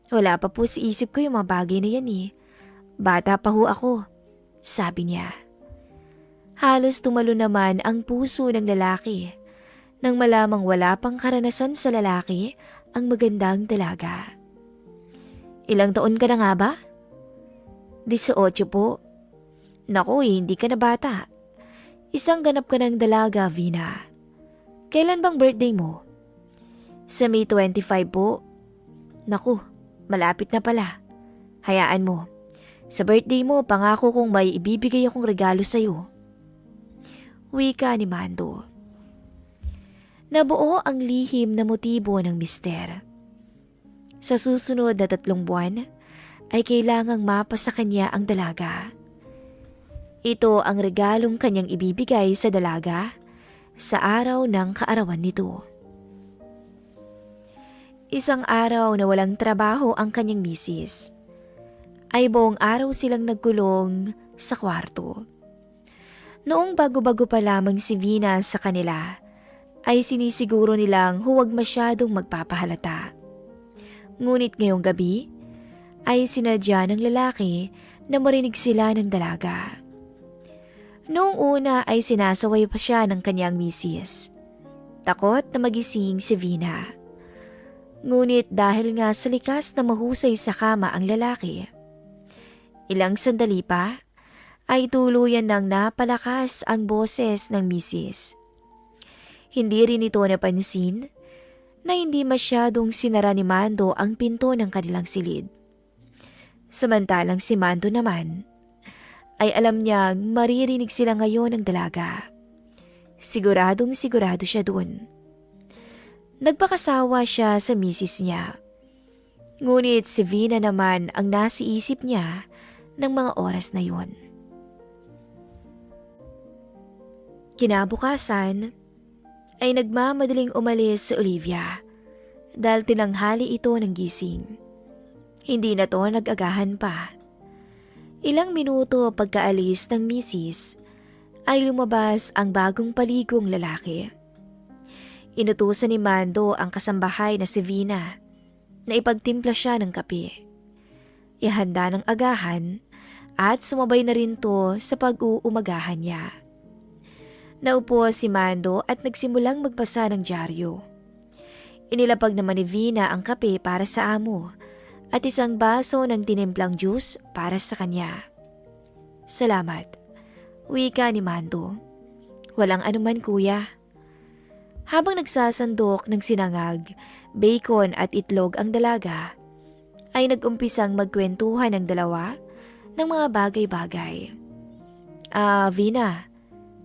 wala pa po sa isip ko yung mga bagay na yan eh. Bata pa ho ako, sabi niya. Halos tumalo naman ang puso ng lalaki nang malamang wala pang karanasan sa lalaki ang magandang dalaga. Ilang taon ka na nga ba? 18 po. Naku, hindi ka na bata. Isang ganap ka ng dalaga, Vina. Kailan bang birthday mo? Sa May 25 po. Naku, malapit na pala. Hayaan mo. Sa birthday mo, pangako kong may ibibigay akong regalo sa'yo. Wika ni Mando. Nabuo ang lihim na motibo ng mister. Sa susunod na 3 buwan, ay kailangang mapa sa kanya ang dalaga. Ito ang regalong kanyang ibibigay sa dalaga sa araw ng kaarawan nito. Isang araw na walang trabaho ang kanyang misis, ay buong araw silang nagkulong sa kwarto. Noong bago-bago pa lamang si Vina sa kanila, ay sinisiguro nilang huwag masyadong magpapahalata. Ngunit ngayong gabi, ay sinadya ng lalaki na marinig sila ng dalaga. Noong una ay sinasaway pa siya ng kanyang misis. Takot na magising si Vina. Ngunit dahil nga sa likas na mahusay sa kama ang lalaki, ilang sandali pa, ay tuluyan ng napalakas ang boses ng misis. Hindi rin ito napansin na hindi masyadong sinara ni Mando ang pinto ng kanilang silid. Samantalang si Mando naman, ay alam niyang maririnig sila ngayon ng dalaga. Siguradong sigurado siya dun. Nagpakasawa siya sa misis niya. Ngunit si Vina naman ang nasiisip niya ng mga oras na yun. Kinabukasan, ay nagmamadaling umalis si Olivia dahil tinanghali ito ng gising. Hindi na to nag-agahan pa. Ilang minuto pagkaalis ng misis, ay lumabas ang bagong paligong lalaki. Inutusan ni Mando ang kasambahay na si Vina na ipagtimpla siya ng kape. Ihanda ng agahan at sumabay na rin to sa pag-uumagahan niya. Naupo si Mando at nagsimulang magbasa ng dyaryo. Inilapag naman ni Vina ang kape para sa amo at isang baso ng tinimplang juice para sa kanya. Salamat, wika ni Mando. Walang anuman kuya. Habang nagsasandok ng sinangag, bacon at itlog ang dalaga, ay nag-umpisang magkwentuhan ng dalawa ng mga bagay-bagay. Vina,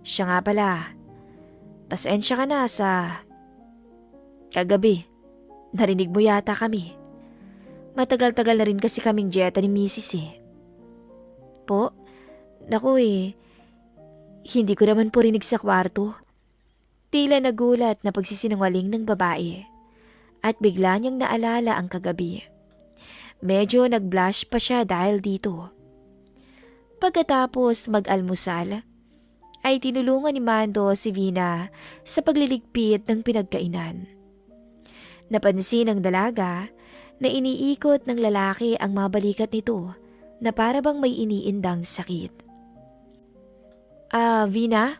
siya nga pala, pasensya ka na sa kagabi. Narinig mo yata kami. Matagal-tagal na rin kasi kaming dieta ni Mrs. Po, naku hindi ko naman po rinig sa kwarto. Tila nagulat na pagsisinungaling ng babae at bigla niyang naalala ang kagabi. Medyo nag-blush pa siya dahil dito. Pagkatapos mag-almusal, ay tinulungan ni Mando si Vina sa pagliligpit ng pinagkainan. Napansin ng dalaga na iniikot ng lalaki ang mga balikat nito na para bang may iniindang sakit. Vina,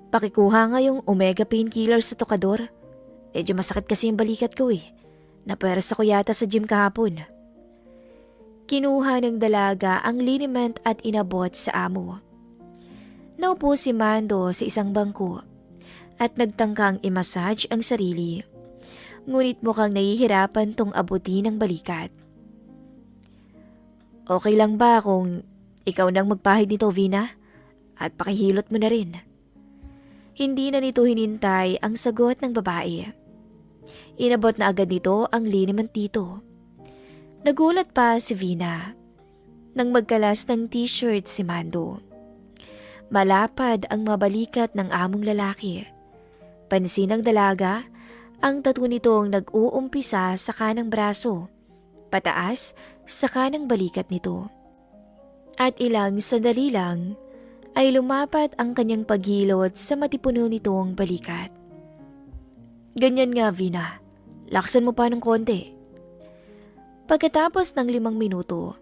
pakikuha nga yung omega painkiller sa tokador. Medyo masakit kasi yung balikat ko Naperas ako yata sa gym kahapon. Kinuha ng dalaga ang liniment at inabot sa amo. Naupo si Mando sa isang bangko at nagtangkang i-massage ang sarili. Ngunit mukhang nahihirapan tong abutin ng balikat. Okay lang ba kung ikaw nang magpahid nito, Vina? At pakihilot mo na rin. Hindi na nito hinintay ang sagot ng babae. Inabot na agad nito ang liniment dito. Nagulat pa si Vina nang magkalas ng t-shirt si Mando. Malapad ang mabalikat ng among lalaki. Pansin ng dalaga ang tattoo nitong nag-uumpisa sa kanang braso, pataas sa kanang balikat nito. At ilang sandali lang ay lumapat ang kanyang paghilot sa matipuno nitong balikat. Ganyan nga, Vina. Laksan mo pa ng konti. Pagkatapos ng 5 minuto,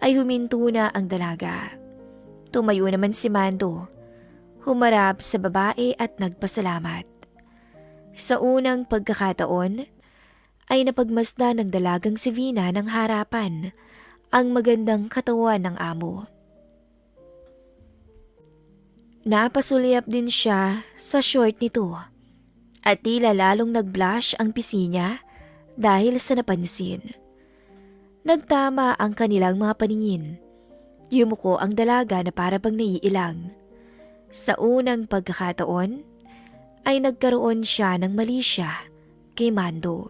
ay huminto na ang dalaga. Tumayo naman si Mando, humarap sa babae at nagpasalamat. Sa unang pagkakataon, ay napagmasdan ng dalagang si Vina ng harapan ang magandang katawan ng amo. Napasulyap din siya sa short nito at tila lalong nag-blush ang pisngi niya dahil sa napansin. Nagtama ang kanilang mga paningin. Yumuko ang dalaga na para bang naiilang. Sa unang pagkakataon, ay nagkaroon siya ng mali siya kay Mando.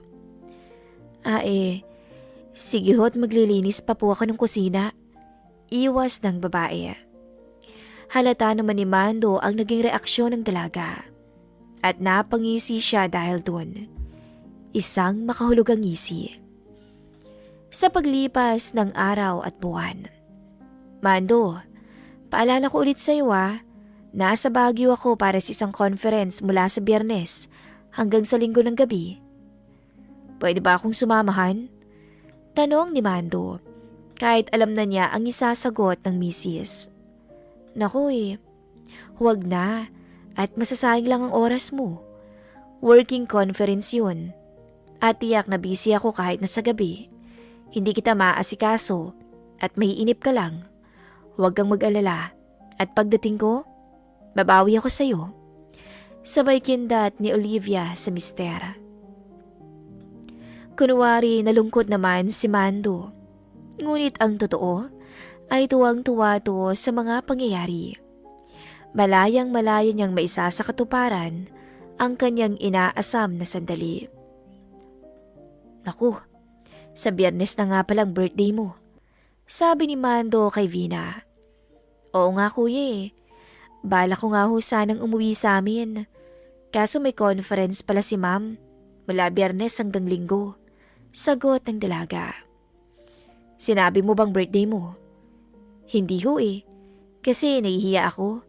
Sige ho't maglilinis pa po ako ng kusina. Iwas ng babae. Halata naman ni Mando ang naging reaksyon ng dalaga. At napangisi siya dahil dun. Isang makahulugang ngisi. Sa paglipas ng araw at buwan. Mando, paalala ko ulit sa iyo nasa Baguio ako para sa isang conference mula sa Biyernes hanggang sa Linggo ng gabi. Pwede ba akong sumamahan? Tanong ni Mando, kahit alam na niya ang isasagot ng misis. Naku huwag na at masasayang lang ang oras mo. Working conference yun. At tiyak na busy ako kahit na sa gabi. Hindi kita maasikaso at may inip ka lang. Huwag kang mag-alala at pagdating ko, babawi ako sa'yo. Sabay kindat ni Olivia sa mister. Kunwari nalungkot naman si Mando. Ngunit ang totoo ay tuwang-tuwa to sa mga pangyayari. Malayang-malaya niyang maisa sa katuparan ang kanyang inaasam na sandali. Naku, sa Biyernes na nga palang birthday mo. Sabi ni Mando kay Vina. Oo nga kuya Bala ko nga ho sanang umuwi sa amin. Kaso may conference pala si ma'am. Mula Biyernes hanggang Linggo. Sagot ng dalaga. Sinabi mo bang birthday mo? Hindi ho Kasi nahihiya ako.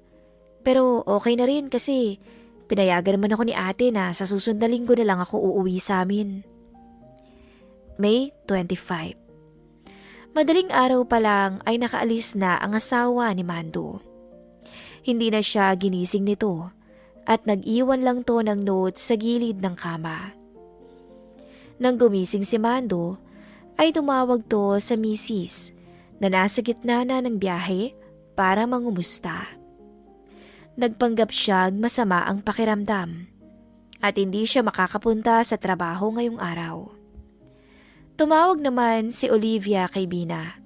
Pero okay na rin kasi pinayagan naman ako ni ate na sa susunod na linggo na lang ako uuwi sa amin. May 25. Madaling araw pa lang ay nakaalis na ang asawa ni Mando. Hindi na siya ginising nito at nag-iwan lang to ng note sa gilid ng kama. Nang gumising si Mando ay tumawag to sa misis na nasa gitna na ng biyahe para mangumusta. Nagpanggap siyang masama ang pakiramdam at hindi siya makakapunta sa trabaho ngayong araw. Tumawag naman si Olivia kay Bina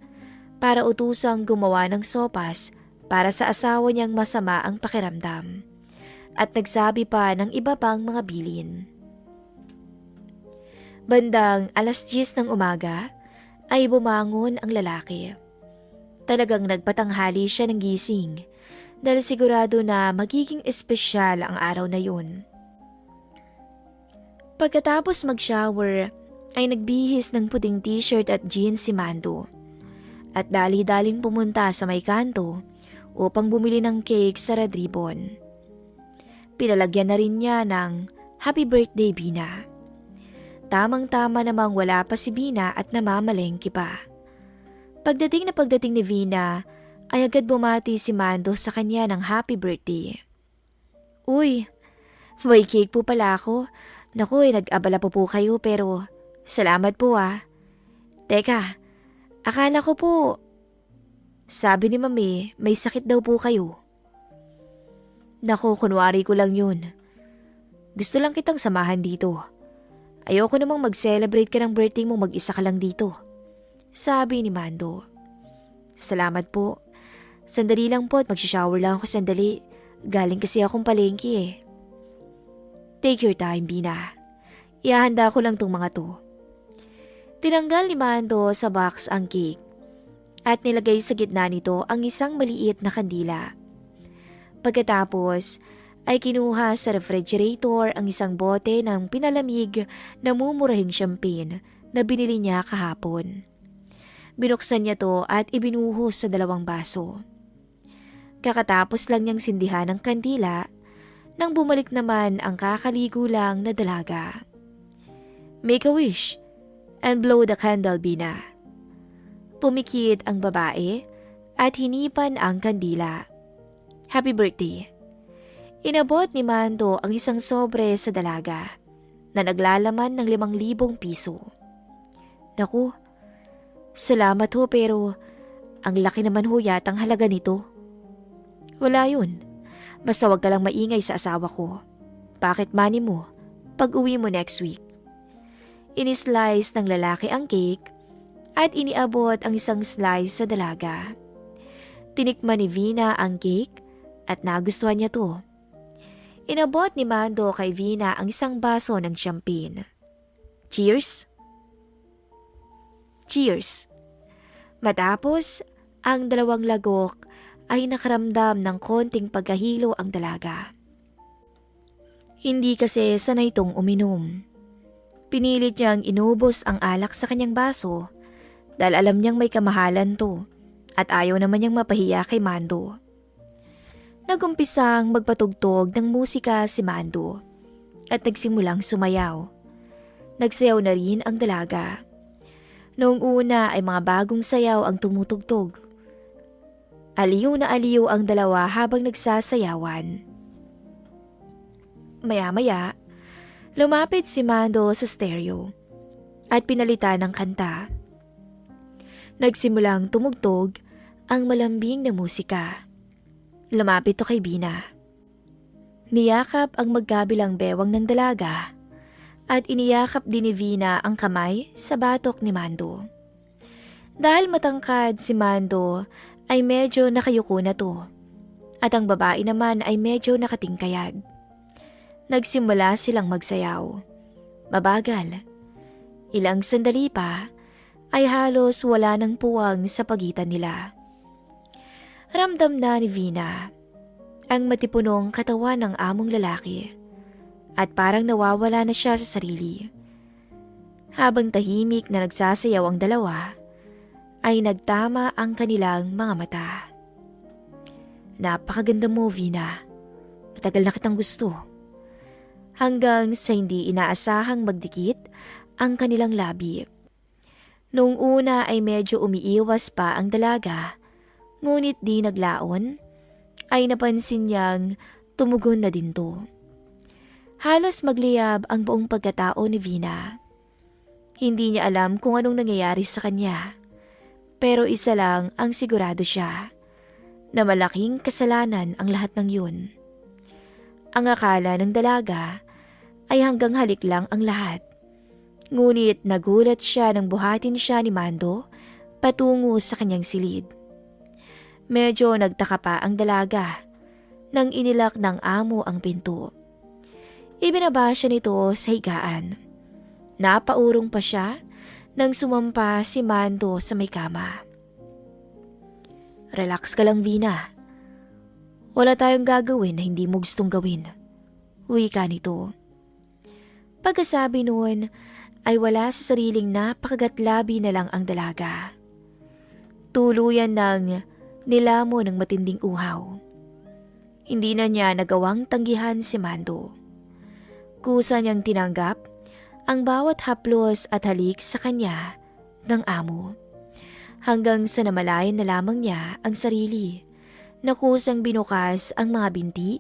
para utusang gumawa ng sopas para sa asawa niyang masama ang pakiramdam at nagsabi pa ng iba pang mga bilin. Bandang 10:00 ng umaga ay bumangon ang lalaki. Talagang nagpatanghali siya ng gising dahil sigurado na magiging espesyal ang araw na yun. Pagkatapos mag-shower ay nagbihis ng puting t-shirt at jeans si Mando at dali-daling pumunta sa may kanto upang bumili ng cake sa Red Ribbon. Pinalagyan na rin niya ng Happy Birthday Bina. Tamang-tama namang wala pa si Bina at namamalengke pa. Pagdating ni Vina ay agad bumati si Mando sa kanya ng happy birthday. Uy, may cake po pala ako. Naku, nag-abala po kayo pero salamat po ah. Teka, akala ko po, sabi ni Mami, may sakit daw po kayo. Naku, kunwari ko lang yun. Gusto lang kitang samahan dito. Ayoko namang mag-celebrate ka ng birthday mo mag-isa ka lang dito. Sabi ni Mando. Salamat po. Sandali lang po at mag-shower lang ako sandali. Galing kasi akong palengke eh. Take your time, Bina. Ihahanda ko lang tong mga to. Tinanggal ni Mando sa box ang cake at nilagay sa gitna nito ang isang maliit na kandila. Pagkatapos ay kinuha sa refrigerator ang isang bote ng pinalamig na mumurahing champagne na binili niya kahapon. Binuksan niya to at ibinuhos sa 2 baso. Kakatapos lang niyang sindihan ang kandila nang bumalik naman ang kakaligo lang na dalaga. Make a wish and blow the candle, Bina. Pumikit ang babae at hinipan ang kandila. Happy birthday. Inabot ni Mando ang isang sobre sa dalaga na naglalaman ng 5,000 piso. Naku, salamat ho pero ang laki naman ho yatang halaga nito. Wala yun. Basta wag ka lang maingay sa asawa ko. Pocket money mo pag uwi mo next week. Inislice ng lalaki ang cake at iniabot ang isang slice sa dalaga. Tinikman ni Vina ang cake at nagustuhan niya to. Inabot ni Mando kay Vina ang isang baso ng champagne. Cheers! Cheers! Matapos ang 2 lagok ay nakaramdam ng konting pagkahilo ang dalaga. Hindi kasi sanay itong uminom. Pinilit niyang inubos ang alak sa kanyang baso dahil alam niyang may kamahalan to at ayaw naman niyang mapahiya kay Mando. Nagumpisang magpatugtog ng musika si Mando at nagsimulang sumayaw. Nagsayaw na rin ang dalaga. Noong una ay mga bagong sayaw ang tumutugtog. Aliw na aliw ang dalawa habang nagsasayawan. Maya-maya, lumapit si Mando sa stereo at pinalitan ng kanta. Nagsimulang tumugtog ang malambing na musika. Lumapit to kay Bina. Niyakap ang magkabilang bewang ng dalaga at iniyakap din ni Vina ang kamay sa batok ni Mando. Dahil matangkad si Mando ay medyo nakayuko na to at ang babae naman ay medyo nakatingkayad. Nagsimula silang magsayaw. Mabagal. Ilang sandali pa ay halos wala ng puwang sa pagitan nila. Ramdam na ni Vina ang matipunong katawan ng among lalaki at parang nawawala na siya sa sarili. Habang tahimik na nagsasayaw ang dalawa, ay nagtama ang kanilang mga mata. Napakaganda mo, Vina. Matagal na kitang gusto. Hanggang sa hindi inaasahang magdikit ang kanilang labi. Noong una ay medyo umiiwas pa ang dalaga, ngunit di naglaon, ay napansin niyang tumugon na din to. Halos magliyab ang buong pagkatao ni Vina. Hindi niya alam kung anong nangyayari sa kanya. Pero isa lang ang sigurado siya, na malaking kasalanan ang lahat ng yun. Ang akala ng dalaga ay hanggang halik lang ang lahat. Ngunit nagulat siya nang buhatin siya ni Mando patungo sa kanyang silid. Medyo nagtaka pa ang dalaga nang inilak ng amo ang pinto. Ibinaba siya nito sa higaan. Napaurong pa siya nang sumampa si Mando sa may kama. "Relax ka lang, Vina. Wala tayong gagawin na hindi mo gustong gawin," wika nito. Pagkasabi noon ay wala sa sariling napakagatlabi na lang ang dalaga. Tuluyan ng nilamo ng matinding uhaw. Hindi na niya nagawang tanggihan si Mando. Kusa niyang tinanggap ang bawat haplos at halik sa kanya ng amo. Hanggang sa namalayan na lamang niya ang sarili na kusang binukas ang mga binti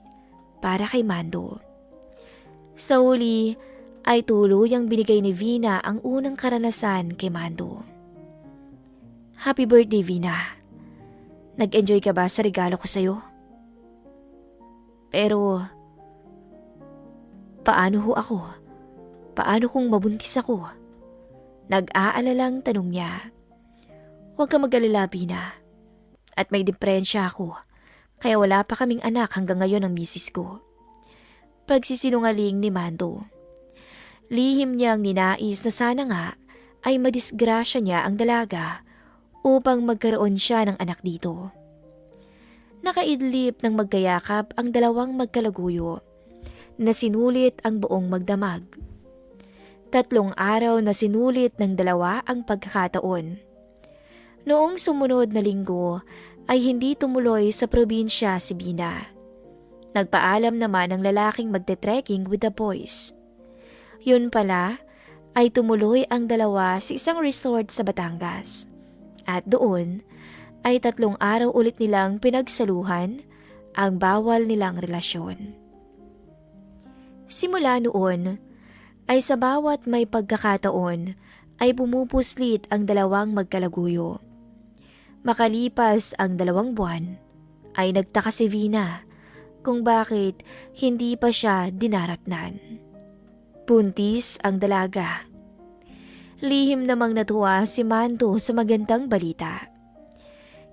para kay Mando. Sa huli ay tuluyang binigay ni Vina ang unang karanasan kay Mando. "Happy birthday, Vina. Nag-enjoy ka ba sa regalo ko sa'yo? Pero, paano ho ako? Paano kung mabuntis ako?" Nag-aalalang tanong niya. "Huwag ka mag-alala, Vina. At may depresya ako, kaya wala pa kaming anak hanggang ngayon ng misis ko." Pagsisinungaling ni Mando. Lihim niyang ninais na sana nga ay madisgrasya niya ang dalaga upang magkaroon siya ng anak dito. Nakaidlip ng magkayakap ang dalawang magkalaguyo na sinulit ang buong magdamag. 3 araw na sinulit ng dalawa ang pagkakataon. Noong sumunod na linggo ay hindi tumuloy sa probinsya si Vina. Nagpaalam naman ang lalaking magte-trekking with the boys. Yun pala ay tumuloy ang dalawa sa isang resort sa Batangas. At doon ay 3 araw ulit nilang pinagsaluhan ang bawal nilang relasyon. Simula noon ay sa bawat may pagkakataon ay pumupuslit ang dalawang magkalaguyo. Makalipas ang 2 buwan ay nagtaka si Vina kung bakit hindi pa siya dinaratnan. Buntis ang dalaga. Lihim namang natuwa si Mando sa magandang balita.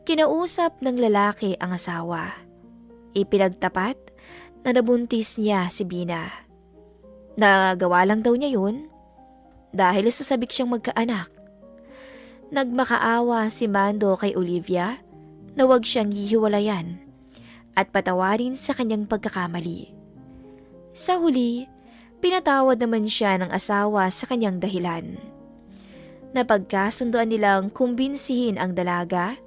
Kinausap ng lalaki ang asawa. Ipinagtapat na nabuntis niya si Vina. Nagawa lang daw niya yun dahil sasabik siyang magkaanak. Nagmakaawa si Mando kay Olivia na huwag siyang hihiwalayan at patawarin sa kanyang pagkakamali. Sa huli, pinatawad naman siya ng asawa sa kanyang dahilan. Napagkasunduan nilang kumbinsihin ang dalaga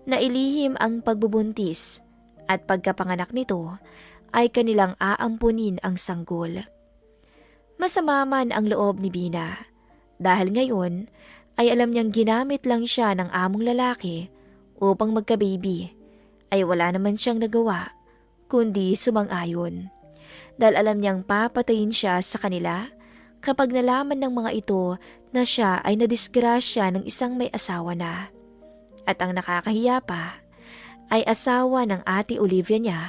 na ilihim ang pagbubuntis at pagkapanganak nito ay kanilang aampunin ang sanggol. Masama man ang loob ni Vina dahil ngayon ay alam niyang ginamit lang siya ng among lalaki upang magka-baby, ay wala naman siyang nagawa kundi sumang-ayon. Dahil alam niyang papatayin siya sa kanila kapag nalaman ng mga ito na siya ay nadisgrasya ng isang may asawa na. At ang nakakahiya pa ay asawa ng ate Olivia niya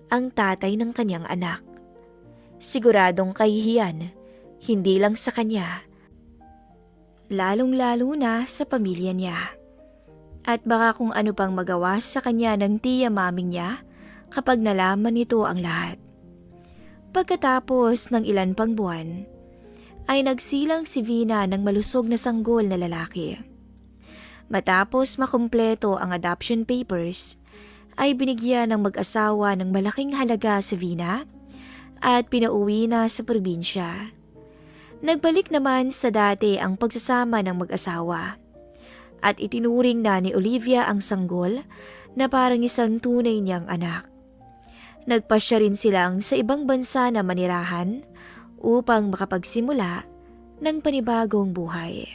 ang tatay ng kanyang anak. Siguradong kahihiyan, hindi lang sa kanya, lalong-lalo na sa pamilya niya. At baka kung ano pang magawa sa kanya ng tiya maming niya kapag nalaman nito ang lahat. Pagkatapos ng ilan pang buwan, ay nagsilang si Vina ng malusog na sanggol na lalaki. Matapos makumpleto ang adoption papers, ay binigyan ng mag-asawa ng malaking halaga si Vina at pinauwi na sa probinsya. Nagbalik naman sa dati ang pagsasama ng mag-asawa at itinuring na ni Olivia ang sanggol na parang isang tunay niyang anak. Nagpasya rin silang sa ibang bansa na manirahan upang makapagsimula ng panibagong buhay.